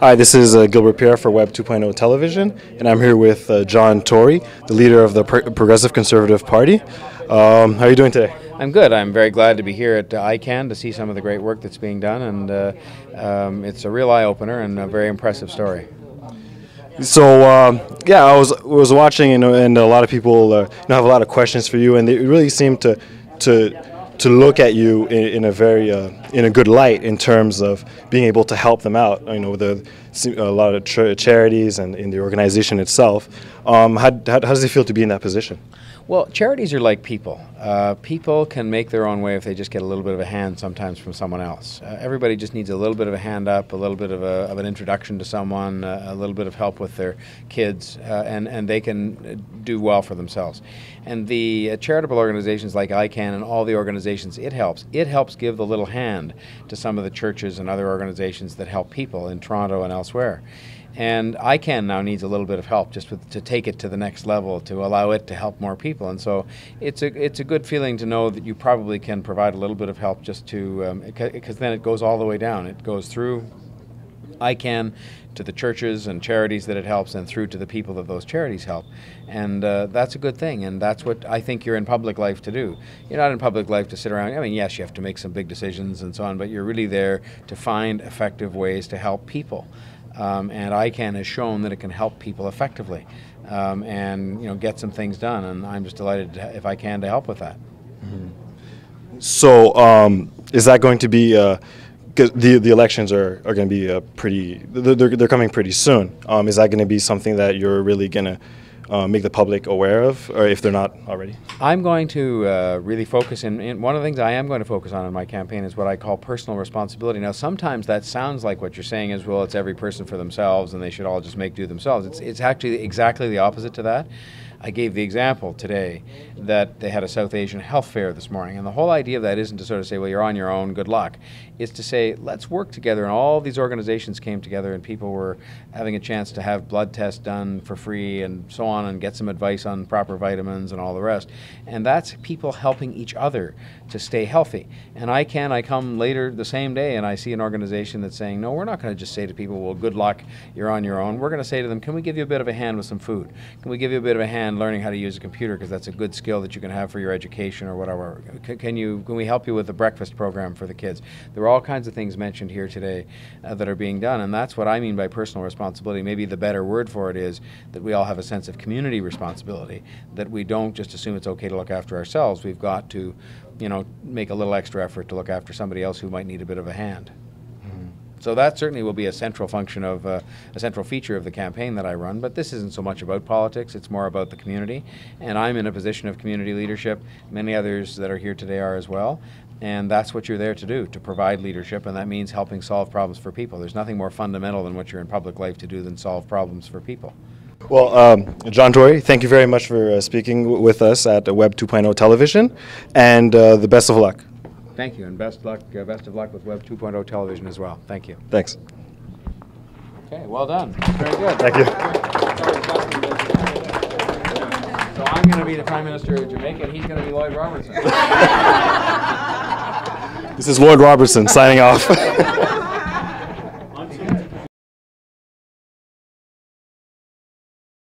Hi, this is Gilbert P for Web 2.0 Television, and I'm here with John Tory, the leader of the Progressive Conservative Party. How are you doing today? I'm good. I'm very glad to be here at ICAN to see some of the great work that's being done, and it's a real eye-opener and a very impressive story. So yeah, I was watching, and a lot of people have a lot of questions for you, and they really seem to look at you in a very in a good light in terms of being able to help them out. With a lot of charities and in the organization itself. How does it feel to be in that position? Well, charities are like people. People can make their own way if they just get a little bit of a hand sometimes from someone else. Everybody just needs a little bit of a hand up, a little bit of an introduction to someone, a little bit of help with their kids, and they can do well for themselves. And the charitable organizations like ICAN and all the organizations it helps give the little hand to some of the churches and other organizations that help people in Toronto and elsewhere. And ICAN now needs a little bit of help just to take it to the next level, to allow it to help more people. And so it's a good feeling to know that you probably can provide a little bit of help just to, because then it goes all the way down. It goes through ICAN to the churches and charities that it helps, and through to the people that those charities help. And that's a good thing, and that's what I think you're in public life to do. You're not in public life to sit around. I mean, yes, you have to make some big decisions and so on, but you're really there to find effective ways to help people. And ICAN has shown that it can help people effectively, and get some things done. And I'm just delighted if I can to help with that. Mm-hmm. So, is that going to be? Because the elections are going to be they're coming pretty soon. Is that going to be something that you're really going to make the public aware of, or if they're not already? I'm going to really focus in one of the things I am going to focus on in my campaign is what I call personal responsibility. Now, sometimes that sounds like what you're saying is, well, it's every person for themselves and they should all just do themselves. It's actually exactly the opposite to that. I gave the example today that they had a South Asian health fair this morning, and the whole idea of that isn't to sort of say, well, you're on your own, good luck. It's to say, let's work together, and all these organizations came together, and people were having a chance to have blood tests done for free and so on, and get some advice on proper vitamins and all the rest. And that's people helping each other to stay healthy. And I come later the same day, and I see an organization that's saying, no, we're not going to just say to people, well, good luck, you're on your own. We're going to say to them, can we give you a bit of a hand with some food? Can we give you a bit of a hand learning how to use a computer, because that's a good skill that you can have for your education or whatever. Can we help you with the breakfast program for the kids? There are all kinds of things mentioned here today that are being done, and that's what I mean by personal responsibility. Maybe the better word for it is that we all have a sense of community responsibility, that we don't just assume it's okay to look after ourselves. We've got to, make a little extra effort to look after somebody else who might need a bit of a hand. So that certainly will be a central function of a central feature of the campaign that I run. But this isn't so much about politics; it's more about the community. And I'm in a position of community leadership. Many others that are here today are as well. And that's what you're there to do, to provide leadership, and that means helping solve problems for people. There's nothing more fundamental than what you're in public life to do than solve problems for people. Well, John Tory, thank you very much for speaking with us at Web 2.0 Television, and the best of luck. Thank you, and best of luck with Web 2.0 Television as well. Thank you. Thanks. Okay, well done. Very good. Thank you. So I'm going to be the Prime Minister of Jamaica, and he's going to be Lloyd Robertson. This is Lloyd Robertson signing off.